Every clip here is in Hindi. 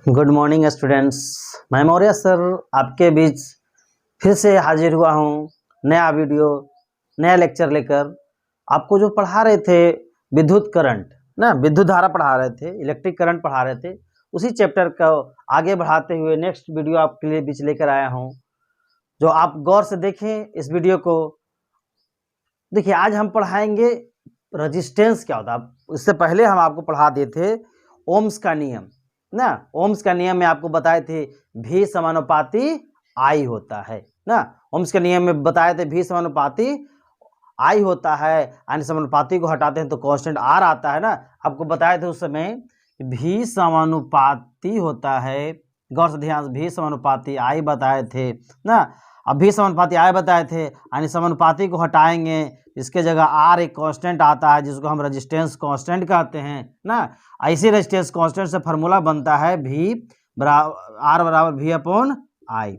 Good morning students. मैं मौर्य सर आपके बीच फिर से हाजिर हुआ हूँ नया वीडियो नया लेक्चर लेकर। आपको जो पढ़ा रहे थे विद्युत करंट ना, विद्युत धारा पढ़ा रहे थे, इलेक्ट्रिक करंट पढ़ा रहे थे, उसी चैप्टर को आगे बढ़ाते हुए नेक्स्ट वीडियो आपके लिए बीच लेकर आया हूँ, जो आप गौर से देखें इस वीडियो को। देखिए, आज हम पढ़ाएंगे रेजिस्टेंस क्या होता है। इससे पहले हम आपको पढ़ा दिए थे ओम्स का नियम ना। ओम्स का नियम में आपको बताए थे V समानुपाती I होता है ना। ओम्स के नियम में बताए थे V समानुपाती I होता है, यानी समानुपाती को हटाते हैं तो कांस्टेंट R आता है ना। आपको बताए थे उस समय V समानुपाती होता है, गौर से ध्यान से V समानुपाती I बताए थे ना। अब V समानुपाती I बताए थे, यानी समानुपाती को हटाएंगे, इसके जगह R एक कांस्टेंट आता है जिसको हम रेजिस्टेंस कांस्टेंट कहते हैं ना। ऐसे रेजिस्टेंस कांस्टेंट से फार्मूला बनता है V बराबर V अपॉन I।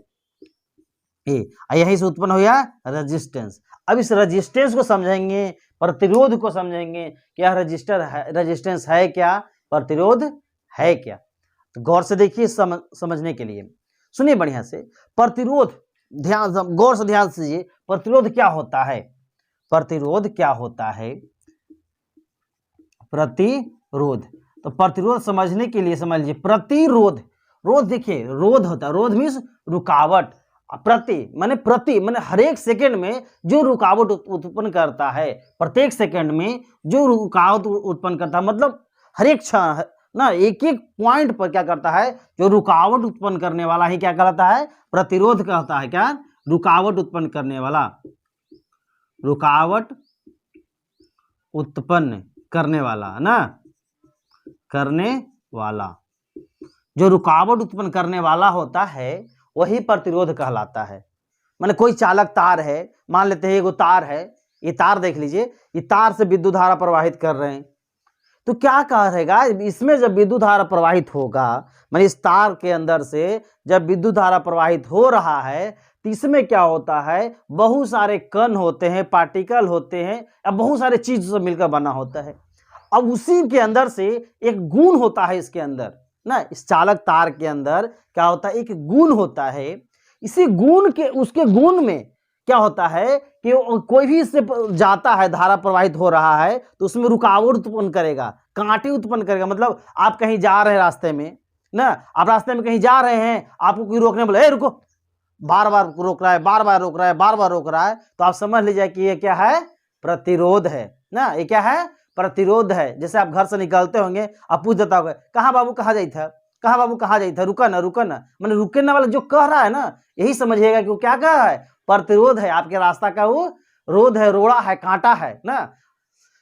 यही से उत्पन्न हो गया रेजिस्टेंस। अब इस रेजिस्टेंस को समझेंगे, प्रतिरोध को समझेंगे, क्या रजिस्टर है, रेजिस्टेंस है क्या, प्रतिरोध है क्या। तो गौर से देखिए समझने के लिए सुनिए बढ़िया से। प्रतिरोध ध्यान गौर से ध्यान से, प्रतिरोध क्या होता है, प्रतिरोध क्या होता है, प्रतिरोध। तो प्रतिरोध समझने के लिए समझ लीजिए, प्रतिरोध, रोध देखिए रोध होता है, रोध मीन्स रुकावट, प्रति माने हर एक सेकंड में जो रुकावट उत्पन्न करता है, प्रत्येक सेकंड में जो रुकावट उत्पन्न करता है, मतलब हर एक क्षण ना, एक एक पॉइंट पर क्या करता है, जो रुकावट उत्पन्न करने वाला ही क्या कहलाता है, प्रतिरोध कहता है। क्या, रुकावट उत्पन्न करने वाला, रुकावट उत्पन्न करने वाला ना, करने वाला, जो रुकावट उत्पन्न करने वाला होता है वही प्रतिरोध कहलाता है। माने कोई चालक तार है, मान लेते हैं एगो तार है, ये तार देख लीजिए, ये तार से विद्युत धारा प्रवाहित कर रहे हैं, तो क्या कहेगा, इसमें जब विद्युत धारा प्रवाहित होगा, माने इस तार के अंदर से जब विद्युत धारा प्रवाहित हो रहा है, तो इसमें क्या होता है, बहुत सारे कण होते हैं, पार्टिकल होते हैं, या बहुत सारे चीज से मिलकर बना होता है। अब उसी के अंदर से एक गुण होता है इसके अंदर ना, इस चालक तार के अंदर क्या होता है, एक गुण होता है। इसी गुण के, उसके गुण में क्या होता है कि कोई भी इससे जाता है, धारा प्रवाहित हो रहा है, तो उसमें रुकावट उत्पन्न करेगा, कांटे उत्पन्न करेगा। मतलब आप कहीं जा रहे हैं रास्ते में ना, आप रास्ते में कहीं जा रहे हैं, आपको कोई रोकने बोले, रुको, बार बार रोक रहा है, बार बार रोक रहा है, बार बार रोक रहा है, तो आप समझ लीजिए कि ये क्या है, प्रतिरोध है ना। ये क्या है, प्रतिरोध है। जैसे आप घर से निकलते होंगे, आप पूछ देता होगा, कहाँ बाबू कहाँ जाई था, कहाँ बाबू कहाँ जाई था, रुका ना मैंने रुकने वाला जो कह रहा है ना, यही समझिएगा कि वो क्या कह रहा है, प्रतिरोध है। आपके रास्ता का वो रोध है, रोड़ा है, कांटा है ना।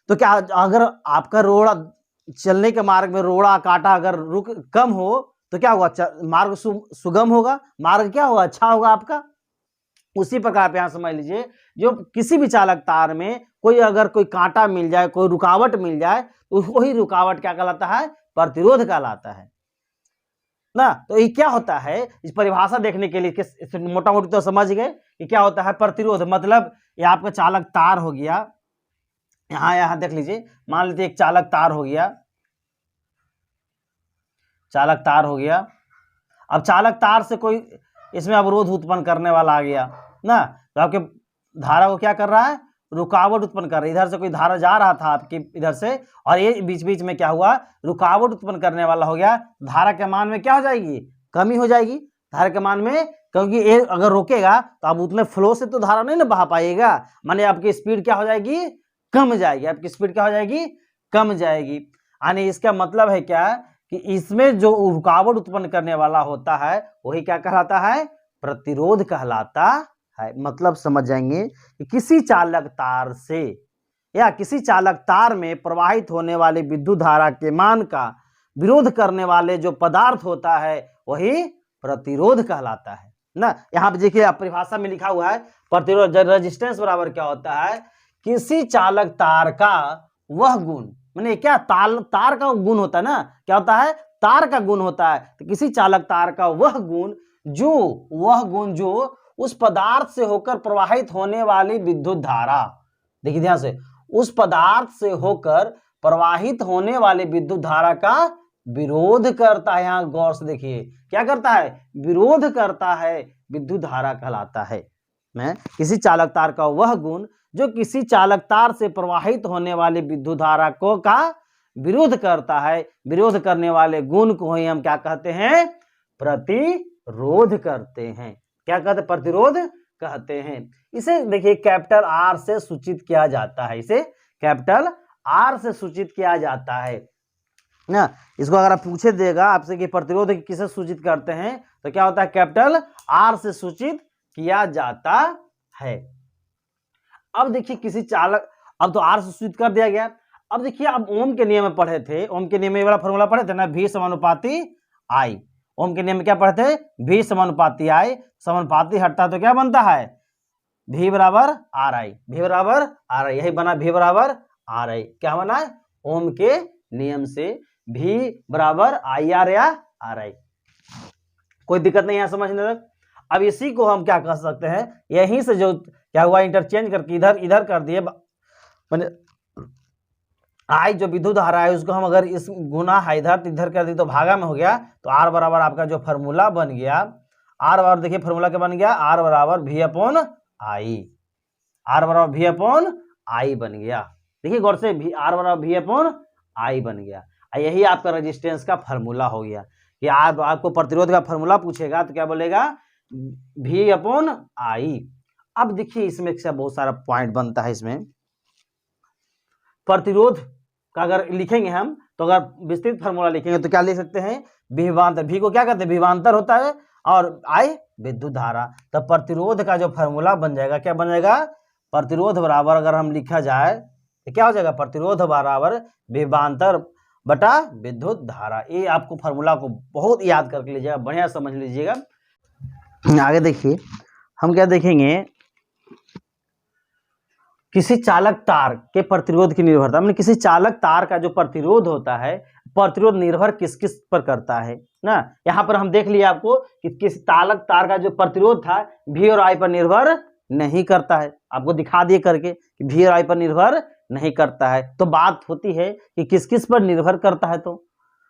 तो क्या अगर आपका रोड़ा, चलने के मार्ग में रोड़ा कांटा अगर रुक कम हो तो क्या होगा, मार्ग सुगम होगा, मार्ग क्या होगा, अच्छा होगा आपका। उसी प्रकार पे यहां समझ लीजिए, जो किसी भी चालक तार में कोई अगर कोई कांटा मिल जाए, कोई रुकावट मिल जाए, तो वही रुकावट क्या कहलाता है, प्रतिरोध कहलाता है ना। तो ये क्या होता है, इस परिभाषा देखने के लिए मोटा मोटी तो समझ गए कि क्या होता है प्रतिरोध। मतलब ये आपका चालक तार हो गया, यहां देख लीजिए, मान लीजिए एक चालक तार हो गया, चालक तार हो गया। अब चालक तार से कोई इसमें अवरोध उत्पन्न करने वाला आ गया ना, तो आपके धारा को क्या कर रहा है, रुकावट उत्पन्न कर रहा है। इधर से कोई धारा जा रहा था आपके इधर से, और ये बीच बीच में क्या हुआ, रुकावट उत्पन्न करने वाला हो गया। धारा के मान में क्या हो जाएगी, कमी हो जाएगी धारा के मान में, क्योंकि ये अगर रोकेगा तो आप उतने फ्लो से तो धारा नहीं ना बहा पाइएगा, माने आपकी स्पीड क्या हो जाएगी, कम जाएगी, आपकी स्पीड क्या हो जाएगी, कम जाएगी। यानी इसका मतलब है क्या, कि इसमें जो रुकावट उत्पन्न करने वाला होता है वही क्या कहलाता है, प्रतिरोध कहलाता है। मतलब समझ जाएंगे कि किसी चालक तार से या किसी चालक तार में प्रवाहित होने वाले विद्युत धारा के मान का विरोध करने वाले जो पदार्थ होता है वही प्रतिरोध कहलाता है ना। यहाँ पे देखिए परिभाषा में लिखा हुआ है, प्रतिरोध रेजिस्टेंस बराबर क्या होता है, किसी चालक तार का वह गुण, माने क्या, तार का गुण होता है ना, क्या होता है, तार का गुण होता है। तो किसी चालक तार का वह गुण जो उस पदार्थ से होकर प्रवाहित होने वाली विद्युत धारा, देखिए ध्यान से, उस पदार्थ से होकर प्रवाहित होने वाली विद्युत धारा का विरोध करता है। यहाँ गौर से देखिए क्या करता है, विरोध करता है, विद्युत धारा कहलाता है। किसी चालक तार का वह गुण जो किसी चालक तार से प्रवाहित होने वाली विद्युत धारा को का विरोध करता है, विरोध करने वाले गुण को ही हम क्या कहते हैं, प्रतिरोध करते हैं। क्या कहते हैं, प्रतिरोध कहते हैं। इसे देखिए कैपिटल आर से सूचित किया जाता है, इसे कैपिटल आर से सूचित किया जाता है ना। इसको अगर आप पूछे देगा आपसे कि प्रतिरोध किसे सूचित करते हैं, तो क्या होता है, कैपिटल आर से सूचित किया जाता है। अब देखिए किसी चालक, अब तो आर से सूचित कर दिया गया। अब देखिए अब ओम के नियम में पढ़े थे, ओम के नियम में वाला फॉर्मूला पढ़े थे ना, V समानुपाती I। ओम के नियम में क्या पढ़े थे, V समानुपाती I, समानुपाती हटता है तो क्या बनता है, V बराबर RI, V बराबर RI, यही बना V बराबर RI। क्या बना है, ओम के नियम से V बराबर IR या RI। कोई दिक्कत नहीं है समझने तक। अब इसी को हम क्या कह सकते हैं, यहीं से जो क्या हुआ इंटरचेंज करके इधर इधर कर दिए, मैंने आई जो विद्युत धारा है उसको हम अगर इस गुना है इधर तो इधर कर दी तो भागा में हो गया, तो आर बराबर आपका जो फॉर्मूला बन गया, आर बराबर देखिए फॉर्मूला क्या बन गया, आर बराबर V अपॉन आई, आर बराबर V अपॉन आई बन गया। देखिए गौर से आर बराबर V अपॉन आई बन गया। यही आपका रेजिस्टेंस का फॉर्मूला हो गया कि आपको प्रतिरोध का फॉर्मूला पूछेगा तो क्या बोलेगा, V अपॉन आई। अब देखिए इसमें बहुत सारा पॉइंट बनता है। इसमें प्रतिरोध का अगर लिखेंगे हम तो अगर विस्तृत फॉर्मूला लिखेंगे तो क्या लिख सकते हैं, विभवांतर, V को क्या कहते हैं, विभवांतर होता है, और I विद्युत धारा। तब प्रतिरोध का जो फॉर्मूला बन जाएगा, क्या बन जाएगा, प्रतिरोध बराबर अगर हम लिखा जाए तो क्या हो जाएगा, प्रतिरोध बराबर विभवांतर बटा विद्युत धारा। ये आपको फॉर्मूला को बहुत याद करके लीजिएगा, बढ़िया समझ लीजिएगा। आगे देखिए हम क्या देखेंगे, किसी चालक तार के प्रतिरोध की निर्भरता, मतलब किसी चालक तार का जो प्रतिरोध होता है, प्रतिरोध निर्भर किस किस पर करता है ना। यहाँ पर हम देख लिया आपको कि किसी चालक तार का जो प्रतिरोध था V और I पर निर्भर नहीं करता है, आपको दिखा दिए करके कि V और I पर निर्भर नहीं करता है। तो बात होती है कि किस किस पर निर्भर करता है, तो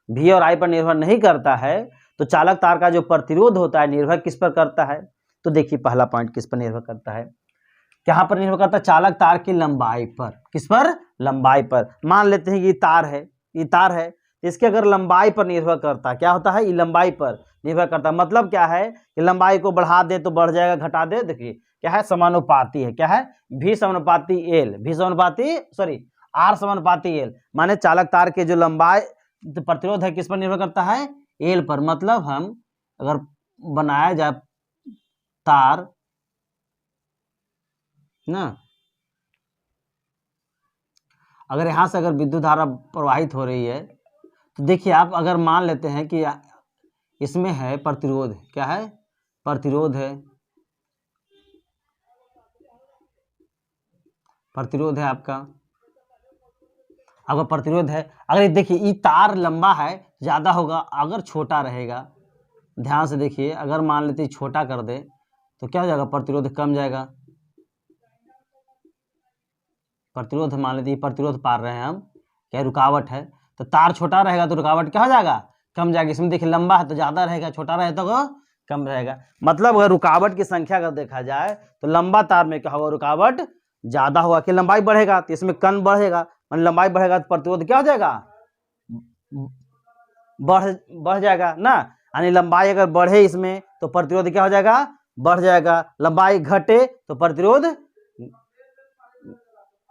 V और I पर निर्भर नहीं करता है, तो चालक तार का जो प्रतिरोध होता है निर्भर किस पर करता है। तो देखिए पहला पॉइंट किस पर निर्भर करता है, कहाँ पर निर्भर करता है, चालक तार की लंबाई पर। किस पर, लंबाई पर। मान लेते हैं कि ये तार है, ये तार है, इसके अगर लंबाई पर निर्भर करता है, क्या होता है, ये लंबाई पर निर्भर करता है। मतलब क्या है कि लंबाई को बढ़ा दे तो बढ़ जाएगा, घटा दे देखिए क्या है, समानुपाती है। क्या है, V समानुपाती L, V समानुपाती सॉरी R समानुपाती L। माने चालक तार के जो लंबाई प्रतिरोध है किस पर निर्भर करता है, L पर। मतलब हम अगर बनाया जाए तार ना, अगर यहां से अगर विद्युत धारा प्रवाहित हो रही है तो देखिए आप अगर मान लेते हैं कि इसमें है प्रतिरोध, क्या है, प्रतिरोध है, प्रतिरोध है आपका। अगर प्रतिरोध है, अगर देखिए ये तार लंबा है ज्यादा होगा, अगर छोटा रहेगा, ध्यान से देखिए, अगर मान लेते छोटा कर दे तो क्या हो जाएगा, प्रतिरोध कम जाएगा। प्रतिरोध मान लेते प्रतिरोध पार रहे हैं हम, क्या रुकावट है, तो तार छोटा रहेगा तो रुकावट क्या हो जाएगा, कम जाएगा। इसमें देखिए लंबा है तो ज्यादा रहेगा, छोटा रहे तो कम रहेगा। मतलब अगर रुकावट की संख्या अगर देखा जाए तो लंबा तार में क्या होगा, रुकावट ज्यादा होगा, कि लंबाई बढ़ेगा तो इसमें कण बढ़ेगा, मतलब लंबाई बढ़ेगा तो प्रतिरोध क्या हो जाएगा, बढ़ जाएगा ना। यानी लंबाई अगर बढ़े इसमें तो प्रतिरोध क्या हो जाएगा, बढ़ जाएगा। लंबाई घटे तो प्रतिरोध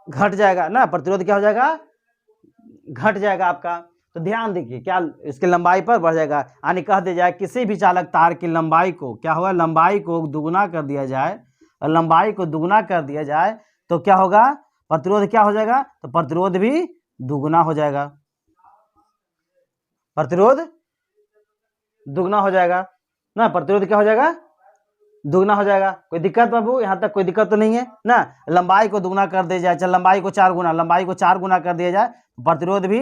घट जाएगा ना, प्रतिरोध क्या हो जाएगा, घट जाएगा आपका। तो ध्यान देखिए क्या, इसकी लंबाई पर बढ़ जाएगा। यानी कह दिया जाए किसी भी चालक तार की लंबाई को क्या होगा, लंबाई को दुगुना कर दिया जाए, और लंबाई को दुगुना कर दिया जाए तो क्या होगा, प्रतिरोध क्या हो जाएगा, तो प्रतिरोध भी दुगुना हो जाएगा, प्रतिरोध दुगुना हो जाएगा ना, प्रतिरोध क्या हो जाएगा, दुगना हो जाएगा। कोई दिक्कत बाबू, यहाँ तक कोई दिक्कत तो नहीं है ना। लंबाई को दुगना कर दिया जाए, चल लंबाई को 4 गुना, लंबाई को 4 गुना कर दिया जाए, प्रतिरोध भी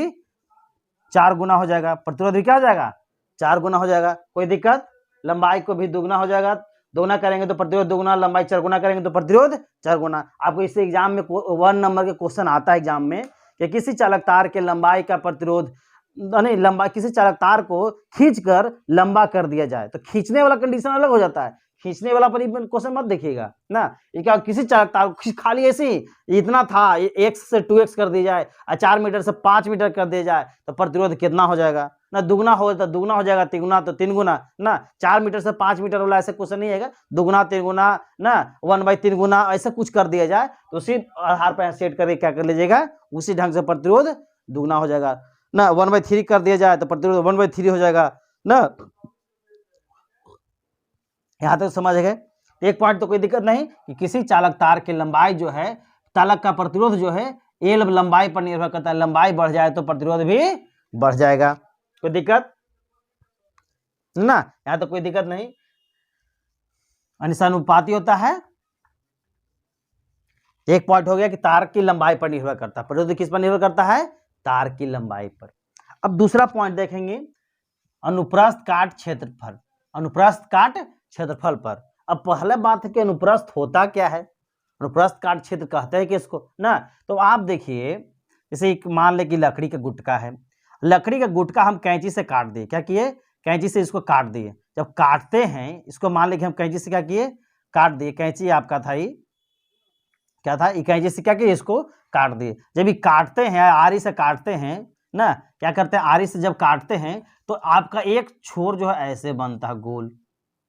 4 गुना हो जाएगा, प्रतिरोध भी क्या हो जाएगा, 4 गुना हो जाएगा। कोई दिक्कत, लंबाई को भी दुगना हो जाएगा, दोगुना करेंगे तो प्रतिरोध दुगुना, लंबाई 4 गुना करेंगे तो प्रतिरोध 4 गुना। आपको इससे एग्जाम में 1 नंबर के क्वेश्चन आता है एग्जाम में कि किसी चालक तार के लंबाई का प्रतिरोध नहीं लंबा, किसी चालक तार को खींचकर लंबा कर दिया जाए, तो खींचने वाला कंडीशन अलग हो जाता है, खींचने वाला पर क्वेश्चन मत देखिएगा ना। ये क्या, किसी चालक तार को खाली ऐसे ही इतना था, x से 2x कर दिया जाए और 4 मीटर से 5 मीटर कर दिया जाए, तो प्रतिरोध कितना हो जाएगा ना, दुगना हो तो दुगना हो जाएगा, तिगुना तो 3 गुना ना, 4 मीटर से 5 मीटर वाला ऐसे क्वेश्चन नहीं है, दुगना 3 गुना ना, 1/3 गुना ऐसा कुछ कर दिया जाए, तो उसी आधार पर सेट करके क्या कर लीजिएगा, उसी ढंग से प्रतिरोध दुगना हो जाएगा ना। 1/3 कर दिया जाए तो प्रतिरोध 1/3 हो जाएगा ना। यहां तक समझ गए। एक पॉइंट तो कोई दिक्कत नहीं कि किसी चालक तार की लंबाई जो है, चालक का प्रतिरोध जो है एल लंबाई पर निर्भर करता है, लंबाई बढ़ जाए तो प्रतिरोध भी बढ़ जाएगा, कोई दिक्कत ना, यहां तो कोई दिक्कत नहीं। अनुपाती होता है। एक पॉइंट हो गया कि तार की लंबाई पर निर्भर करता है, प्रतिरोध किस पर निर्भर करता है, तार की लंबाई पर। अब दूसरा पॉइंट देखेंगे, अनुप्रस्थ काट क्षेत्रफल, अनुप्रस्थ काट क्षेत्रफल पर। अब पहले बात है कि अनुप्रस्थ होता क्या है, अनुप्रस्थ काट क्षेत्र कहते हैं किसको ना। तो आप देखिए, जैसे मान ले कि लकड़ी का गुटका है, लकड़ी का गुटका हम कैंची से काट दिए, क्या किए, कैंची से इसको काट दिए। जब काटते हैं इसको, मान ले कि हम कैंची से क्या किए, काट दिए, कैंची आपका था ये क्या था, कैंची से क्या किए, इसको काट दिए। जब ये काटते हैं, आरी से काटते हैं ना, क्या करते हैं, आरी से जब काटते हैं तो आपका एक छोर जो है ऐसे बनता है गोल,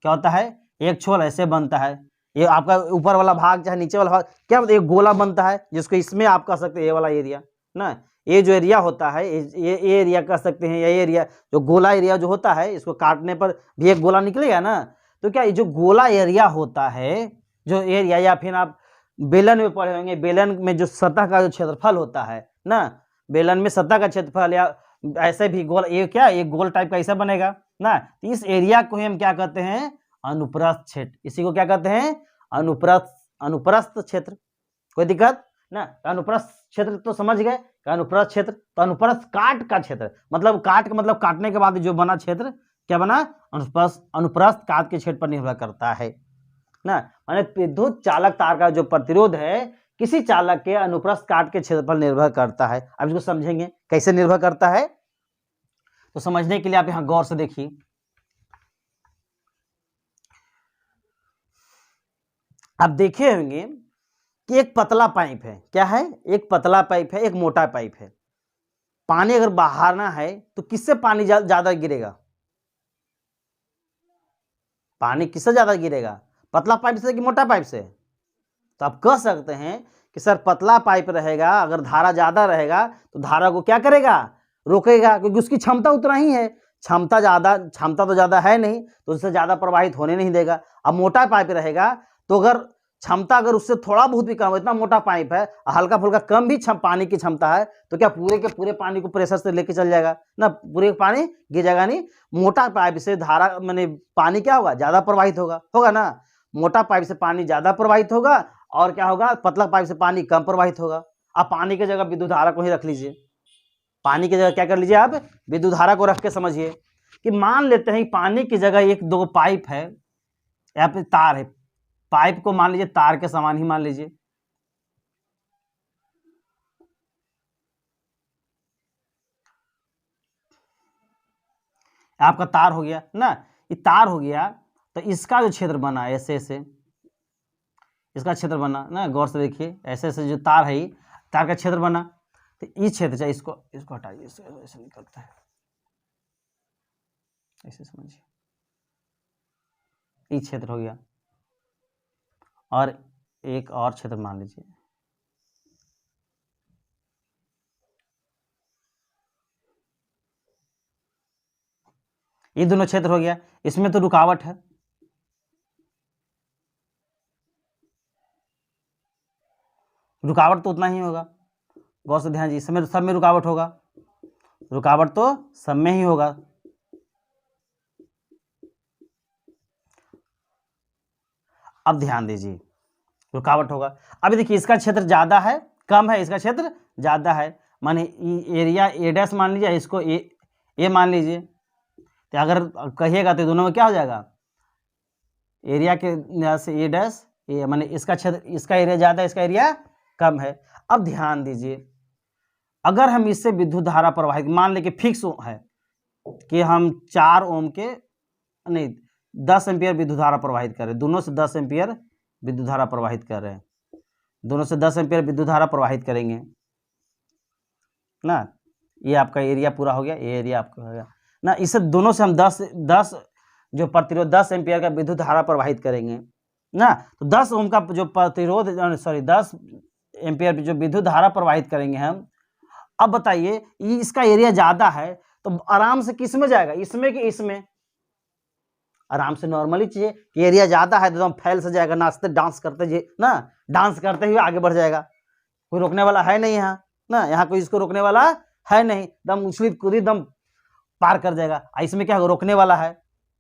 क्या होता है, एक छोर ऐसे बनता है, ये आपका ऊपर वाला भाग चाहे नीचे वाला भाग क्या होता है, एक गोला बनता है, जिसको इसमें आप कह सकते हैं ये वाला एरिया ना, ये जो एरिया होता है ये एरिया कह सकते हैं, ये एरिया जो गोला एरिया जो होता है, इसको काटने पर भी एक गोला निकलेगा ना। तो क्या ये जो गोला एरिया होता है, जो एरिया, या फिर आप बेलन में पढ़े होंगे, बेलन में जो सतह का जो क्षेत्रफल होता है ना, बेलन में सतह का क्षेत्रफल, या ऐसे भी गोल, ये क्या, एक गोल टाइप का ऐसा बनेगा ना। इस एरिया को हम क्या कहते हैं, अनुप्रस्थ क्षेत्र, इसी को क्या कहते हैं, अनुप्रस्थ क्षेत्र, कोई दिक्कत ना। अनुप्रस्थ क्षेत्र तो समझ गए, अनुप्रस्थ क्षेत्र, तो अनुप्रस्थ काट का क्षेत्र, मतलब काट का मतलब काटने के बाद जो बना क्षेत्र क्या बना, अनुप्रस्थ काट के क्षेत्र पर निर्भर करता है ना। माने विद्युत चालक तार का जो प्रतिरोध है किसी चालक के अनुप्रस्थ काट के क्षेत्र पर निर्भर करता है। अब इसको समझेंगे कैसे निर्भर करता है, तो समझने के लिए आप यहां गौर से देखिए। आप देखे होंगे कि एक पतला पाइप है, क्या है, एक पतला पाइप है, एक मोटा पाइप है। पानी अगर बहाना है तो किससे पानी ज्यादा गिरेगा, पानी किससे ज्यादा गिरेगा, पतला पाइप से कि मोटा पाइप से। तो आप कह सकते हैं कि सर पतला पाइप रहेगा, अगर धारा ज्यादा रहेगा तो धारा को क्या करेगा, रोकेगा, क्योंकि उसकी क्षमता उतना ही है, क्षमता तो ज्यादा है नहीं, तो उससे ज्यादा प्रवाहित होने नहीं देगा। अब मोटा पाइप रहेगा तो अगर क्षमता अगर उससे थोड़ा बहुत भी कम, इतना मोटा पाइप है, हल्का फुल्का कम भी पानी की क्षमता है, तो क्या पूरे के पूरे पानी को प्रेशर से लेके चल जाएगा ना, पूरे पानी गिर जाएगा नहीं। मोटा पाइप से धारा माने पानी क्या होगा, ज्यादा प्रवाहित होगा ना। मोटा पाइप से पानी ज्यादा प्रवाहित होगा, और क्या होगा, पतला पाइप से पानी कम प्रवाहित होगा। आप पानी की जगह विद्युत धारा को ही रख लीजिए, पानी की जगह क्या कर लीजिए, आप विद्युत धारा को रख के समझिए कि मान लेते हैं पानी की जगह एक दो पाइप है, या फिर तार है, पाइप को मान लीजिए तार के समान ही मान लीजिए, आपका तार हो गया ना, ये तार हो गया, तो इसका जो क्षेत्र बना ऐसे ऐसे, इसका क्षेत्र बना ना, गौर से देखिए, ऐसे ऐसे जो तार है, तार का क्षेत्र बना, तो इस क्षेत्र से इसको हटाइए, ऐसे निकलता है, ऐसे समझिए, ये क्षेत्र हो गया, और एक और क्षेत्र मान लीजिए, ये दोनों क्षेत्र हो गया। इसमें तो रुकावट है, रुकावट तो उतना ही होगा, गौर से ध्यान दीजिए, सब में रुकावट होगा, रुकावट तो सब में ही होगा। अब ध्यान दीजिए, रुकावट होगा। अभी देखिए इसका क्षेत्र ज्यादा है कम है, इसका क्षेत्र ज्यादा है, माने एरिया ए डैश मान लीजिए, इसको ए मान लीजिए, तो अगर कहिएगा तो दोनों में क्या हो जाएगा, एरिया के लिहाज से ए डैश ए, माने इसका क्षेत्र, इसका एरिया ज्यादा है, इसका एरिया कम है। अब ध्यान दीजिए, अगर हम इससे विद्युत धारा प्रवाहित, मान ले कि फिक्स है कि हम 4 ओम के नहीं 10 एम्पियर विद्युत धारा प्रवाहित कर रहे हैं, दोनों से 10 एम्पियर विद्युत धारा प्रवाहित कर रहे हैं, दोनों से 10 एम्पियर विद्युत धारा प्रवाहित करेंगे ना। ये आपका एरिया पूरा हो गया, ये एरिया आपका हो गया ना। इसे दोनों से हम 10 जो प्रतिरोध 10 एम्पियर का विद्युत धारा प्रवाहित करेंगे ना, तो 10 ओम का जो प्रतिरोध 10 एम्पियर जो विद्युत धारा प्रवाहित करेंगे हम। अब बताइए इसका एरिया ज्यादा है तो आराम से किस में जाएगा, इसमें कि इसमें? आराम से नॉर्मली चीज कि एरिया ज्यादा है तो एकदम फैल से जाएगा, नाचते डांस करते जी ना, डांस करते हुए आगे बढ़ जाएगा, कोई रोकने वाला है नहीं यहाँ ना, यहाँ कोई इसको रोकने वाला है नहीं, एकदम उछलित कूदी दम पार कर जाएगा। इसमें क्या रोकने वाला है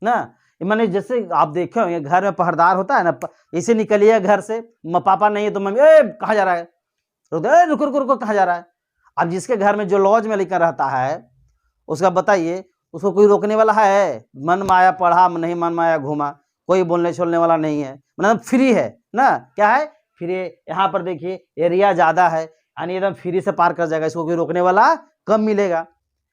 ना। मैंने जैसे आप देखे होंगे घर में पहरेदार होता है ना, इसे निकलिए घर से, पापा नहीं है तो मम्मी कहाँ जा रहा है, रुको रुको रुको कहाँ जा रहा है। अब जिसके घर में जो लॉज में लेकर रहता है उसका बताइए, उसको कोई रोकने वाला है? मन माया पढ़ा नहीं मन माया घूमा, कोई बोलने छोड़ने वाला नहीं है, मतलब फ्री है ना। क्या है? फ्री। यहाँ पर देखिए एरिया ज्यादा है यानी एकदम फ्री से पार कर जाएगा, इसको कोई रोकने वाला कम मिलेगा।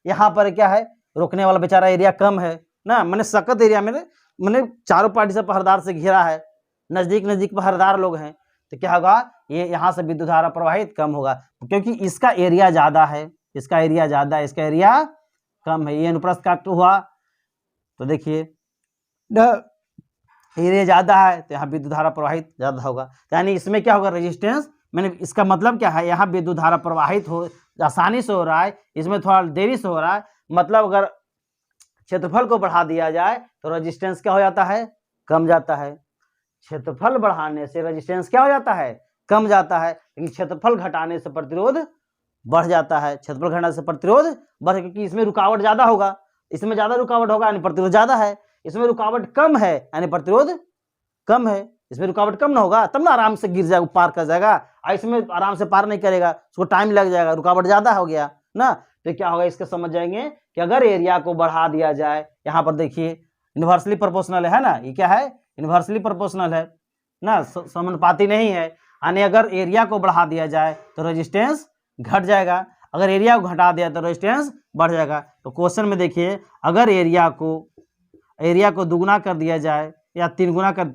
यहाँ पर क्या है, रोकने वाला बेचारा एरिया कम है ना, मैंने सख्त एरिया में मैंने चारों पार्टी से पहरेदार से घिरा है, नजदीक नजदीक पहरेदार लोग हैं, तो क्या होगा, ये यहाँ से विद्युत धारा प्रवाहित कम होगा क्योंकि इसका एरिया ज्यादा है, इसका एरिया ज्यादा है, इसका एरिया कम है। ये अनुप्रस्थ काट हुआ तो देखिए एरिया ज्यादा है तो यहाँ विद्युत धारा प्रवाहित ज्यादा होगा, यानी इसमें क्या होगा, रेजिस्टेंस। मैंने इसका मतलब क्या है, यहाँ विद्युत धारा प्रवाहित हो आसानी से हो रहा है, इसमें थोड़ा देरी से हो रहा है, मतलब अगर क्षेत्रफल को बढ़ा दिया जाए तो रेजिस्टेंस क्या हो जाता है, कम जाता है। क्षेत्रफल बढ़ाने से रेजिस्टेंस क्या हो जाता है, कम जाता है, लेकिन क्षेत्रफल घटाने से प्रतिरोध बढ़ जाता है। क्षेत्रफल घटाने से प्रतिरोध बढ़, क्योंकि इसमें रुकावट ज्यादा होगा, इसमें ज्यादा रुकावट होगा यानी प्रतिरोध ज्यादा है, इसमें रुकावट कम है यानी प्रतिरोध कम है। इसमें रुकावट कम ना होगा तब ना आराम से गिर जाएगा, पार कर जाएगा, और इसमें आराम से पार नहीं करेगा, उसको टाइम लग जाएगा, रुकावट ज्यादा हो गया ना। तो क्या होगा, इसके समझ जाएंगे कि अगर एरिया को बढ़ा दिया जाए, यहाँ पर देखिए इन्वर्सली प्रोपोर्शनल है ना, ये क्या है, इन्वर्सली प्रोपोर्शनल है ना, समानुपाती नहीं है, यानी अगर एरिया को बढ़ा दिया जाए तो रेजिस्टेंस घट जाएगा, अगर एरिया को घटा दिया तो रेजिस्टेंस बढ़ जाएगा। तो क्वेश्चन में देखिए अगर एरिया को दुगुना कर दिया जाए या तीन गुना कर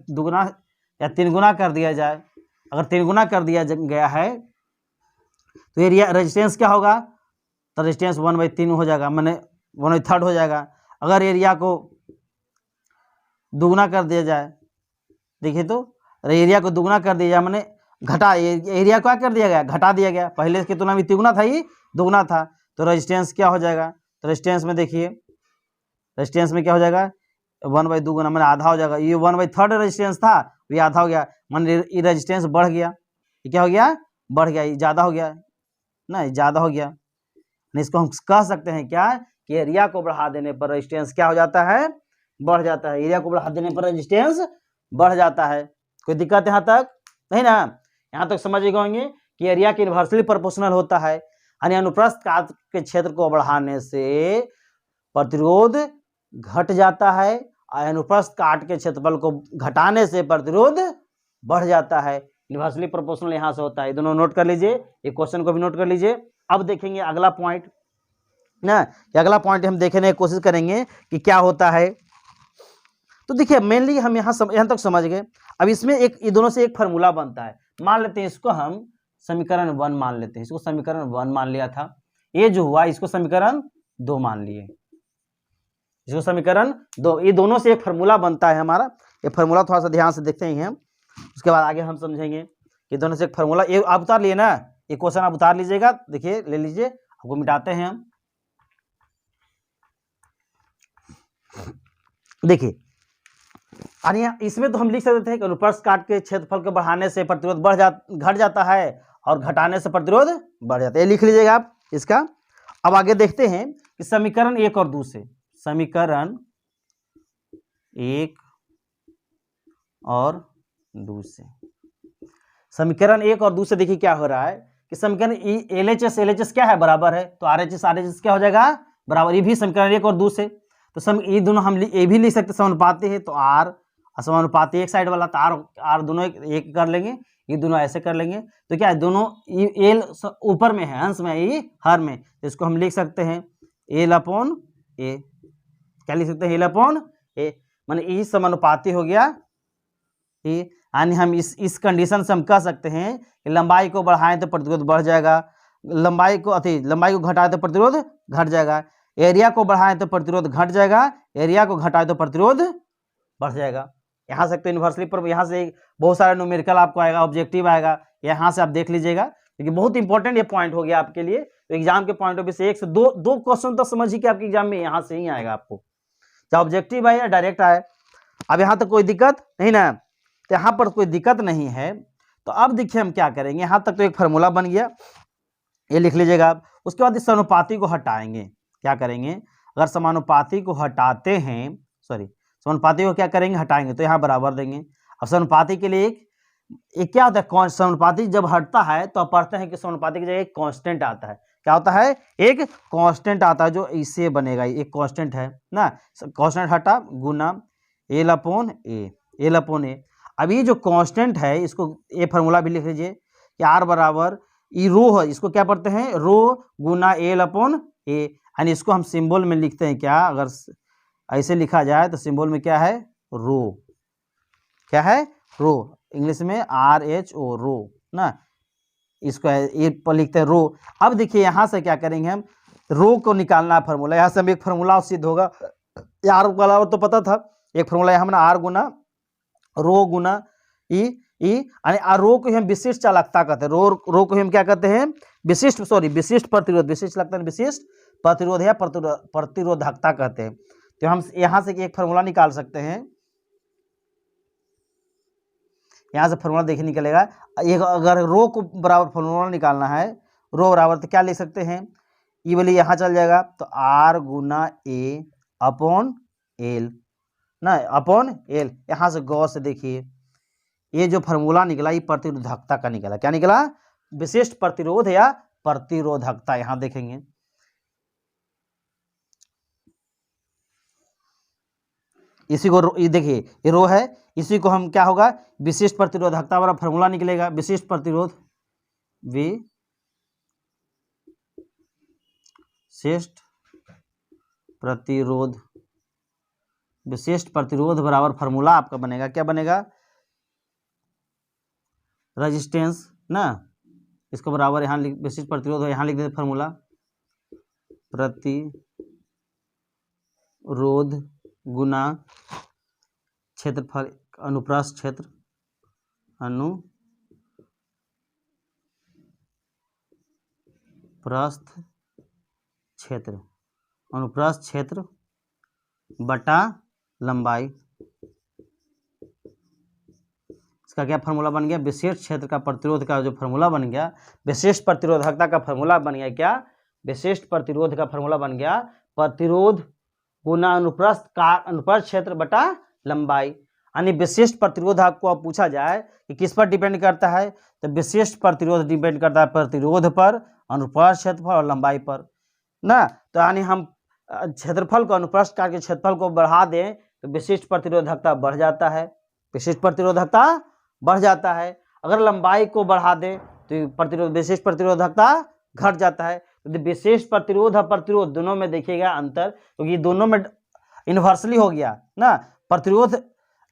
दिया जाए, अगर 3 गुना कर दिया गया है तो एरिया रेजिस्टेंस क्या होगा, तो रेजिस्टेंस 1/3 हो जाएगा, मैंने 1/3 हो जाएगा। अगर एरिया को दुगुना कर दिया जाए, देखिए तो एरिया को दुगुना कर दिया जाए, मैंने घटा, एरिया क्या कर दिया गया, घटा दिया गया, पहले की तुलना में तिगुना था, ये दुगुना था, तो रेजिस्टेंस क्या हो जाएगा, तो रेजिस्टेंस में देखिए, रेजिस्टेंस में क्या हो जाएगा, 1/2 गुना, मैंने आधा हो जाएगा, ये 1/3 रेजिस्टेंस था, ये आधा हो गया, मान ये रेजिस्टेंस बढ़ गया, ये क्या हो गया, बढ़ गया, ये ज़्यादा हो गया ना, ये ज़्यादा हो गया। इसको हम कह सकते हैं क्या, कि एरिया को बढ़ा देने पर रेजिस्टेंस क्या हो जाता है, बढ़ जाता है, एरिया को बढ़ा देने पर रेजिस्टेंस बढ़ जाता है। कोई दिक्कत यहाँ तक नहीं ना, यहाँ तक समझ गए कि एरिया के इन्वर्सली प्रोपोर्शनल होता है, यानी अनुप्रस्थ काट के क्षेत्र को बढ़ाने से प्रतिरोध घट जाता है और अनुप्रस्थ काट के क्षेत्रफल को घटाने से प्रतिरोध बढ़ जाता है। इन्वर्सली प्रोपोर्शनल यहाँ से होता है, दोनों नोट कर लीजिए, एक क्वेश्चन को भी नोट कर लीजिए। अब देखेंगे अगला पॉइंट ना, अगला पॉइंट हम देखने की कोशिश करेंगे कि क्या होता है। तो देखिए मेनली हम यहाँ तक समझ गए। अब इसमें ये दोनों से एक फार्मूला बनता है, मान लेते हैं इसको हम समीकरण 1 मान लेते हैं, इसको समीकरण 1 मान लिया था, ये जो हुआ इसको समीकरण 2 मान लिए, इसको समीकरण 2, ये दोनों से एक फार्मूला बनता है हमारा। ये फार्मूला थोड़ा सा ध्यान से देखते हैं हम, उसके बाद आगे हम समझेंगे कि दोनों से एक फार्मूला। ये आप उतार लिए ना, ये क्वेश्चन आप उतार लीजिएगा, देखिए ले लीजिए, आपको मिटाते हैं हम। देखिए इसमें तो हम लिख सकते थे कि अनुप्रस्थ काट के क्षेत्रफल को बढ़ाने से प्रतिरोध घट जाता है और घटाने से प्रतिरोध बढ़ जाता है, ये लिख लीजिएगा आप इसका। अब आगे देखते हैं कि समीकरण 1 और 2 से, समीकरण 1 और 2 से, समीकरण 1 और 2 से देखिए क्या हो रहा है कि समीकरण LHS क्या है, बराबर है, तो RHS क्या हो जाएगा, बराबर। ये भी समीकरण 1 और 2 से, तो ये दोनों हम ये भी लिख सकते समानुपाती है, तो R समानुपाती एक साइड वाला, तो R दोनों एक कर लेंगे, ये दोनों ऐसे कर लेंगे तो क्या है, दोनों एल ऊपर में है, अंश में है, ये हर में, तो इसको हम लिख सकते हैं एल अपॉन ए। क्या लिख सकते हैं, एल अपॉन ए, माने ई समानुपाती हो गया ई। यानी हम इस कंडीशन से हम कह सकते हैं कि लंबाई को बढ़ाएं तो प्रतिरोध बढ़ जाएगा, लंबाई को घटाएं तो प्रतिरोध घट जाएगा, एरिया को बढ़ाएं तो प्रतिरोध घट जाएगा, एरिया को घटाएं तो प्रतिरोध बढ़ जाएगा। यहाँ से तो यूनिवर्सली पर यहाँ से बहुत सारा न्यूमेरिकल आपको आएगा, ऑब्जेक्टिव आएगा, यहाँ से आप देख लीजिएगा, क्योंकि बहुत इंपॉर्टेंट ये पॉइंट हो गया आपके लिए। तो एग्जाम के पॉइंट ऑफ व्यू से 1 से 2 क्वेश्चन तो समझिए कि आपके एग्जाम में यहाँ से ही आएगा, आपको चाहे ऑब्जेक्टिव आए या डायरेक्ट आए। अब यहाँ तक कोई दिक्कत नहीं ना, तो यहाँ पर कोई दिक्कत नहीं है। तो अब देखिए हम क्या करेंगे, यहाँ तक तो एक फार्मूला बन गया, ये लिख लीजिएगा आप। उसके बाद इस समानुपाती को हटाएंगे, क्या करेंगे, अगर समानुपाती को हटाते हैं, समानुपाती को क्या करेंगे, हटाएंगे, तो यहाँ बराबर देंगे। अब समानुपाती के लिए एक क्या होता है, समानुपाती जब हटता है तो आप पढ़ते हैं कि समानुपाती की जगह एक कांस्टेंट आता है। क्या होता है, एक कांस्टेंट आता है जो इससे बनेगा, एक कांस्टेंट है ना, कांस्टेंट हटा गुना एल अपॉन ए, एल अपॉन ए। अब ये जो कांस्टेंट है इसको ये फार्मूला भी लिख लीजिए कि आर बराबर ई रो है, इसको क्या पढ़ते हैं, रो गुना एल अपॉन ए, यानी इसको हम सिंबल में लिखते हैं क्या, अगर ऐसे लिखा जाए तो सिंबल में क्या है, रो, क्या है, रो, इंग्लिश में RHO, रो ना, इसको ये पर लिखते हैं रो। अब देखिए यहाँ से क्या करेंगे, हम रो को निकालना है फार्मूला, यहाँ से हम एक फार्मूला सिद्ध होगा, आर वाला तो पता था, एक फार्मूला है हमारा आर गुना रो गुना ई, यानी रो को हम विशिष्ट चालकता कहते हैं, रो को हम क्या कहते हैं, विशिष्ट प्रतिरोध, विशिष्ट लगता है, विशिष्ट प्रतिरोध या प्रतिरोधकता कहते हैं। तो हम यहाँ से एक फार्मूला निकाल सकते हैं, यहाँ से फार्मूला देखिए निकलेगा, एक अगर रो को बराबर फार्मूला निकालना है, रो बराबर तो क्या लिख सकते हैं, ये वाली यहाँ चल जाएगा, तो आर गुना ए अपॉन एल ना, अपॉन एल। यहाँ से गौर से देखिए, ये जो फार्मूला निकला ये प्रतिरोधकता का निकला, क्या निकला, विशिष्ट प्रतिरोध या प्रतिरोधकता। यहाँ देखेंगे इसी को, ये देखिए ये रो है, इसी को हम क्या होगा, विशिष्ट प्रतिरोधकता वाला फार्मूला निकलेगा, विशिष्ट प्रतिरोध, विशिष्ट प्रतिरोध बराबर फार्मूला आपका बनेगा, क्या बनेगा, रेजिस्टेंस ना, इसको बराबर यहाँ विशिष्ट प्रतिरोध है, यहाँ लिख देते फार्मूला, प्रतिरोध गुना क्षेत्रफल अनुप्रस्थ क्षेत्र, अनुप्रस्थ क्षेत्र बटा लंबाई। इसका क्या फार्मूला बन गया, विशिष्ट क्षेत्र का प्रतिरोध का जो फार्मूला बन गया, विशिष्ट प्रतिरोधकता का फार्मूला बन गया, क्या, विशिष्ट प्रतिरोध का फार्मूला बन गया, प्रतिरोध गुना अनुप्रस्थ क्षेत्र बटा लंबाई। यानी विशिष्ट प्रतिरोध आपको अब पूछा जाए कि किस पर डिपेंड करता है, तो विशिष्ट प्रतिरोध डिपेंड करता है प्रतिरोध पर, अनुप्रस्थ क्षेत्रफल और लंबाई पर ना। तो यानी हम क्षेत्रफल को, अनुप्रस्थ काट के क्षेत्रफल को बढ़ा दें तो विशिष्ट प्रतिरोधकता बढ़ जाता है, विशिष्ट प्रतिरोधकता बढ़ जाता है। अगर लंबाई को बढ़ा दें तो विशिष्ट प्रतिरोधकता घट जाता है। तो विशिष्ट प्रतिरोध और प्रतिरोध दोनों में देखिएगा अंतर, क्योंकि दोनों में इन्वर्सली हो गया ना, प्रतिरोध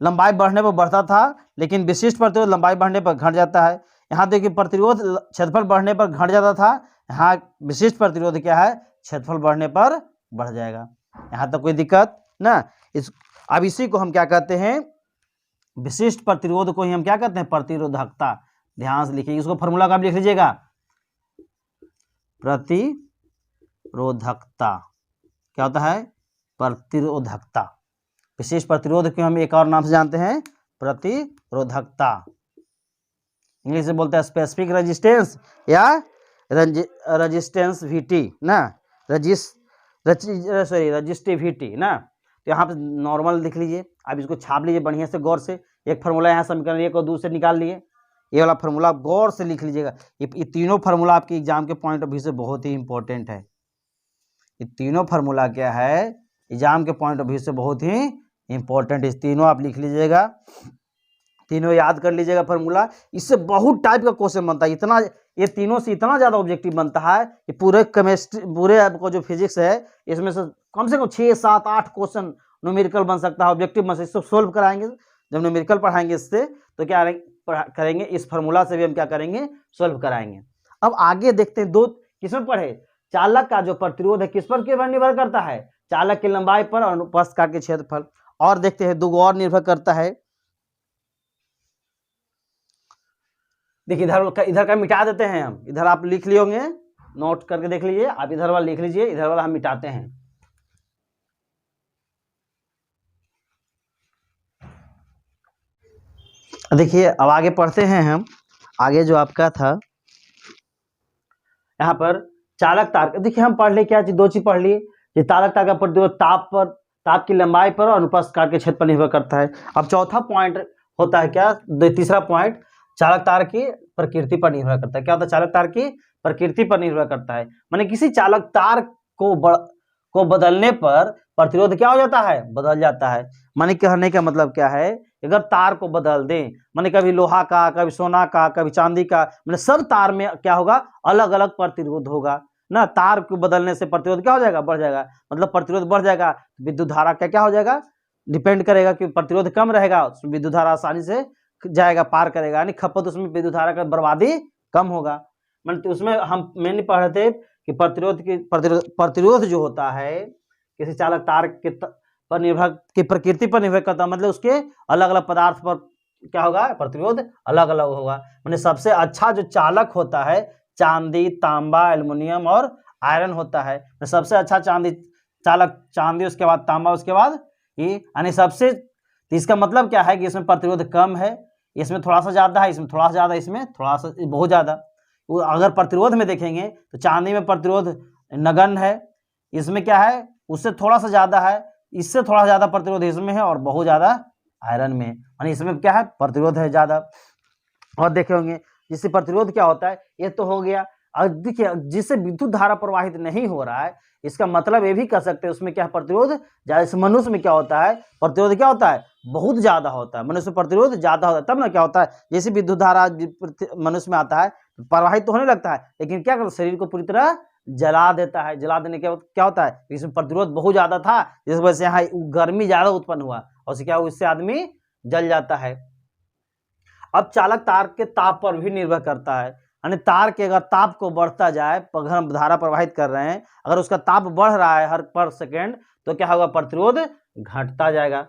लंबाई बढ़ने पर बढ़ता था, लेकिन विशिष्ट प्रतिरोध लंबाई बढ़ने पर घट जाता है। यहाँ देखिए प्रतिरोध क्षेत्रफल बढ़ने पर घट जाता था, यहाँ विशिष्ट प्रतिरोध क्या है, क्षेत्रफल बढ़ने पर बढ़ जाएगा। यहाँ तक कोई दिक्कत ना। अब इसी को हम क्या कहते हैं, विशिष्ट प्रतिरोध को ही हम क्या कहते हैं, प्रतिरोधकता। ध्यान से लिखिए, इसको फार्मूला का भी लिख लीजिएगा, प्रतिरोधकता क्या होता है, प्रतिरोधकता। विशिष्ट प्रतिरोध को हम एक और नाम से जानते हैं, प्रतिरोधकता। इंग्लिश में बोलते हैं स्पेसिफिक रेजिस्टेंस या रेजिस्टेंसिविटी ना, रजिस्टिविटी ना। तो यहाँ पे नॉर्मल लिख लीजिए, आप इसको छाप लीजिए बढ़िया से गौर से। एक फार्मूला यहाँ समीकरण एक और दूसरे निकाल लिए, ये वाला फार्मूला गौर से लिख लीजिएगा। ये तीनों फार्मूला आपके एग्जाम के पॉइंट ऑफ व्यू से बहुत ही इंपॉर्टेंट है। ये तीनों फार्मूला क्या है, एग्जाम के पॉइंट ऑफ व्यू से बहुत ही इंपॉर्टेंट है। इस तीनों आप लिख लीजिएगा, तीनों याद कर लीजिएगा फार्मूला। इससे बहुत टाइप का क्वेश्चन बनता है, इतना ये तीनों से इतना ज़्यादा ऑब्जेक्टिव बनता है कि पूरे केमिस्ट्री, पूरे आपको जो फिजिक्स है इसमें से कम 6 7 8 क्वेश्चन न्यूमेरिकल बन सकता है, ऑब्जेक्टिव बन सकता है। इसको सोल्व कराएंगे जब न्यूमेरिकल पढ़ाएंगे इससे, तो क्या करेंगे, इस फार्मूला से भी हम क्या करेंगे, सोल्व कराएंगे। अब आगे देखते हैं, दो किसमें पढ़े, चालक का जो प्रतिरोध है किस पर निर्भर करता है, चालक की लंबाई पर और अनुप्रस्थ काट के क्षेत्रफल। और देखते हैं दो और निर्भर करता है, देखिए इधर का मिटा देते हैं हम, इधर आप लिख लिए होंगे, नोट करके देख लीजिए, आप इधर वाला लिख लीजिए, इधर वाला हम मिटाते हैं। देखिए अब आगे पढ़ते हैं हम, आगे जो आपका था यहाँ पर चालक तार, देखिए हम पढ़ ले क्या चीज, दो चीज पढ़ लिए, ये चालक तार का प्रतिरोध ताप पर, ताप की लंबाई पर और अनुप्रस्थ काट के क्षेत्र पर निर्भर करता है। अब चौथा पॉइंट होता है क्या, तीसरा पॉइंट, चालक तार की प्रकृति पर निर्भर करता है। क्या होता है, चालक तार की प्रकृति पर निर्भर करता है, माने किसी चालक तार को बदलने पर प्रतिरोध क्या हो जाता है, बदल जाता है। माने कहने का मतलब क्या है, अगर तार को बदल दें, माने कभी लोहा का, कभी सोना का, कभी चांदी का, माने सब तार में क्या होगा, अलग अलग प्रतिरोध होगा ना। तार को बदलने से प्रतिरोध क्या हो जाएगा, बढ़ जाएगा, मतलब प्रतिरोध बढ़ जाएगा, विद्युत धारा क्या हो जाएगा, डिपेंड करेगा कि प्रतिरोध कम रहेगा, विद्युत धारा आसानी से जाएगा, पार करेगा, यानी खपत उसमें विद्युत धारा का बर्बादी कम होगा। मतलब उसमें हम मेनली पढ़ रहे थे कि प्रतिरोध जो होता है किसी चालक तार के पर निर्भर, की प्रकृति पर निर्भर करता है, मतलब उसके अलग अलग पदार्थ पर क्या होगा, प्रतिरोध अलग अलग होगा। मतलब सबसे अच्छा जो चालक होता है चांदी, तांबा, एल्युमिनियम और आयरन होता है। सबसे अच्छा चांदी, उसके बाद तांबा, उसके बाद ये, यानी सबसे, तो इसका मतलब क्या है कि इसमें प्रतिरोध कम है, इसमें थोड़ा सा ज्यादा है, इसमें थोड़ा सा ज्यादा, इसमें थोड़ा सा बहुत ज्यादा। अगर प्रतिरोध में देखेंगे तो चांदी में प्रतिरोध नगण्य है, इसमें क्या है उससे थोड़ा सा ज्यादा है, इससे थोड़ा ज्यादा प्रतिरोध इसमें है और बहुत ज्यादा आयरन में, यानी इसमें क्या है प्रतिरोध है ज्यादा। और देखे होंगे जिससे प्रतिरोध क्या होता है, ये तो हो गया। अब देखिए जिससे विद्युत धारा प्रवाहित नहीं हो रहा है, इसका मतलब ये भी कह सकते हैं उसमें क्या प्रतिरोध ज्यादा। इस मनुष्य में क्या होता है, प्रतिरोध क्या होता है, बहुत ज्यादा होता है, मनुष्य में प्रतिरोध ज्यादा होता है, तब ना क्या होता है, जैसे विद्युत धारा मनुष्य में आता है प्रवाहित तो होने लगता है, लेकिन क्या करता है, शरीर को पूरी तरह जला देता है। जला देने के क्या होता है, इसमें प्रतिरोध बहुत ज्यादा था, जिस वजह से यहाँ गर्मी ज्यादा उत्पन्न हुआ और क्या हुआ, इससे आदमी जल जाता है। अब चालक तार के ताप पर भी निर्भर करता है, यानी तार के अगर ताप को बढ़ता जाए, अगर हम धारा प्रवाहित कर रहे हैं, अगर उसका ताप बढ़ रहा है हर पर सेकेंड, तो क्या होगा, प्रतिरोध घटता जाएगा,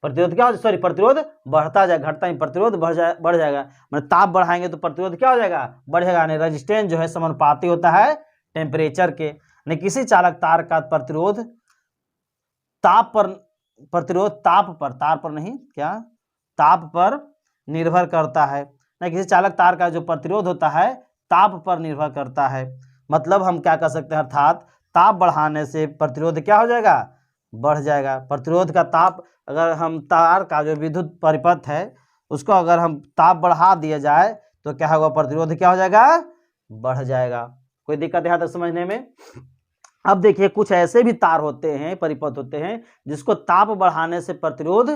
प्रतिरोध क्या, सॉरी प्रतिरोध बढ़ता जाएगा, घटता नहीं, प्रतिरोध बढ़ जाएगा। मतलब ताप बढ़ाएंगे तो प्रतिरोध क्या हो जाएगा, बढ़ेगा, यानी रेजिस्टेंस जो है समानुपाती होता है टेम्परेचर के। यानी किसी चालक तार का प्रतिरोध ताप पर निर्भर करता है, ना किसी चालक तार का जो प्रतिरोध होता है ताप पर निर्भर करता है। मतलब हम क्या कर सकते हैं, अर्थात ताप बढ़ाने से प्रतिरोध क्या हो जाएगा, बढ़ जाएगा। प्रतिरोध का ताप, अगर हम तार का जो विद्युत परिपथ है उसको अगर हम ताप बढ़ा दिया जाए तो क्या होगा, प्रतिरोध क्या हो जाएगा, बढ़ जाएगा। कोई दिक्कत यहाँ तक समझने में। अब देखिए कुछ ऐसे भी तार होते हैं, परिपथ होते हैं, जिसको ताप बढ़ाने से प्रतिरोध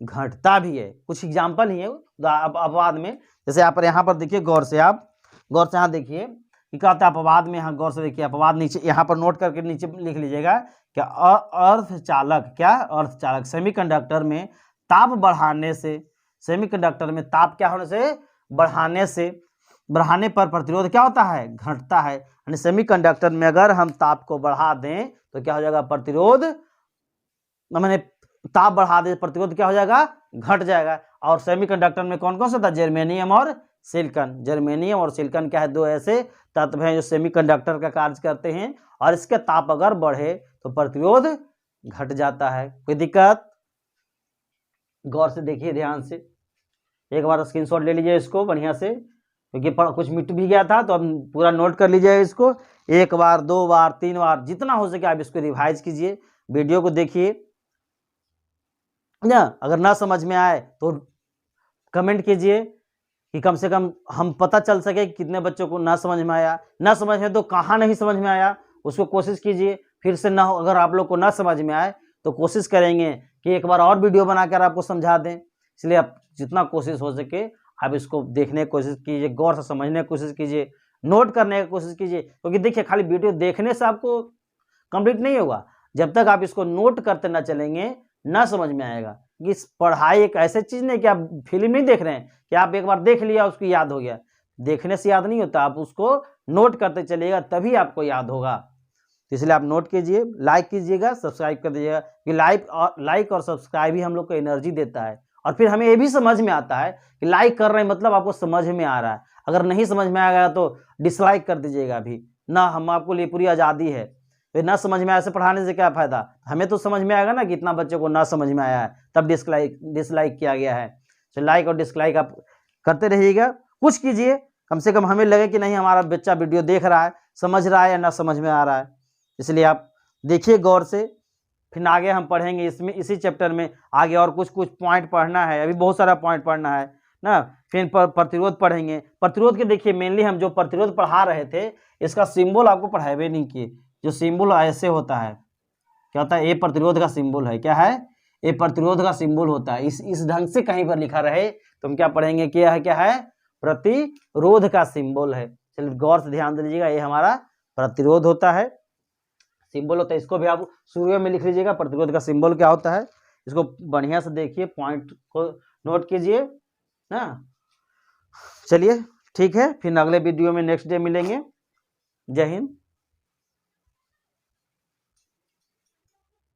घटता भी है। कुछ एग्जाम्पल ही है अपवाद में, जैसे यहाँ पर देखिए, गौर से यहाँ देखिए कि कहता है अपवाद में, यहाँ गौर से देखिए अपवाद नीचे यहाँ पर नोट करके नीचे लिख लीजिएगा, क्या अर्धचालक सेमीकंडक्टर में ताप बढ़ाने से, सेमीकंडक्टर में ताप क्या होने से, बढ़ाने पर प्रतिरोध क्या होता है, घटता है। यानी सेमीकंडक्टर में अगर हम ताप को बढ़ा दें तो क्या हो जाएगा, प्रतिरोध, मैंने ताप बढ़ा दे प्रतिरोध क्या हो जाएगा, घट जाएगा। और सेमीकंडक्टर में कौन कौन सा था, जर्मेनियम और सिलिकॉन। जर्मेनियम और सिलिकॉन क्या है, दो ऐसे तत्व हैं जो सेमीकंडक्टर का कार्य करते हैं, और इसके ताप अगर बढ़े तो प्रतिरोध घट जाता है। कोई दिक्कत, गौर से देखिए, ध्यान से एक बार स्क्रीनशॉट ले लीजिए इसको बढ़िया से, क्योंकि कुछ मिट भी गया था तो अब पूरा नोट कर लीजिए इसको, एक बार, दो बार, तीन बार, जितना हो सके आप इसको रिवाइज कीजिए, वीडियो को देखिए ना। अगर ना समझ में आए तो कमेंट कीजिए कि कम से कम हम पता चल सके कि कितने बच्चों को ना समझ में आया, ना समझ में तो कहाँ नहीं समझ में आया, उसको कोशिश कीजिए फिर से ना हो। अगर आप लोग को ना समझ में आए तो कोशिश करेंगे कि एक बार और वीडियो बनाकर आपको समझा दें, इसलिए आप जितना कोशिश हो सके आप इसको देखने की कोशिश कीजिए, गौर से समझने की कोशिश कीजिए, नोट करने की कोशिश कीजिए, क्योंकि देखिए खाली वीडियो देखने से आपको कंप्लीट नहीं होगा, जब तक आप इसको नोट करते ना चलेंगे ना समझ में आएगा। कि पढ़ाई एक ऐसी चीज़ नहीं कि आप फिल्म नहीं देख रहे हैं कि आप एक बार देख लिया उसको याद हो गया, देखने से याद नहीं होता, आप उसको नोट करते चलिएगा तभी आपको याद होगा। तो इसलिए आप नोट कीजिए, लाइक कीजिएगा, सब्सक्राइब कर दीजिएगा, कि लाइक और सब्सक्राइब ही हम लोग को एनर्जी देता है। और फिर हमें ये भी समझ में आता है कि लाइक कर रहे हैं मतलब आपको समझ में आ रहा है, अगर नहीं समझ में आएगा तो डिसलाइक कर दीजिएगा भी ना, हम आपको लिए पूरी आज़ादी है। फिर ना समझ में आया से पढ़ाने से क्या फ़ायदा, हमें तो समझ में आएगा ना कि इतना बच्चे को ना समझ में आया है, तब डिसलाइक किया गया है। तो लाइक और डिसलाइक आप करते रहिएगा, कुछ कीजिए, कम से कम हमें लगे कि नहीं हमारा बच्चा वीडियो देख रहा है, समझ रहा है या ना समझ में आ रहा है। इसलिए आप देखिए गौर से, फिर आगे हम पढ़ेंगे इसमें, इसी चैप्टर में आगे और कुछ पॉइंट पढ़ना है, अभी बहुत सारा पॉइंट पढ़ना है ना। फिर प्रतिरोध पढ़ेंगे। प्रतिरोध के देखिए मेनली हम जो प्रतिरोध पढ़ा रहे थे इसका सिंबल आपको पढ़ाए नहीं किए। जो सिंबल ऐसे होता है, क्या होता है, ये प्रतिरोध का सिंबल है, क्या है, ये प्रतिरोध का सिंबल होता है। इस ढंग से कहीं पर लिखा रहे तो हम क्या पढ़ेंगे, क्या है, प्रतिरोध का सिंबल है। चलिए गौर से ध्यान दीजिएगा, ये हमारा प्रतिरोध होता है, सिंबल होता है। इसको भी आप शुरू में लिख लीजिएगा, प्रतिरोध का सिंबल क्या होता है, इसको बढ़िया से देखिए, पॉइंट को नोट कीजिए ना। चलिए ठीक है, फिर अगले वीडियो में नेक्स्ट डे मिलेंगे। जय हिंद।